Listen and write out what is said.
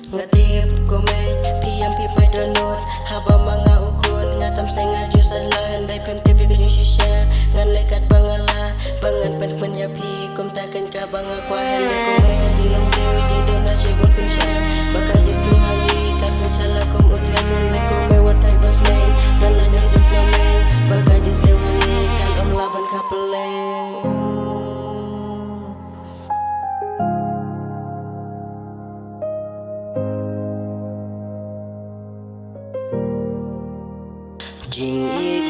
Ngatip komen piang pipai donor haba mga ukon ngatam setengah jus alahan dai pem tepi kejing shisha ngan lekat bangala bangan pen penyapi kom takkan ka banga kwahan dai komen jing long dio jing dona shebon pensyam bakal jisu hangi kasan shala kom utran ngan dai komen watai bas neng ngan ladang jis lameng bakal jis leu hangi kan om laban kapeleng Jing i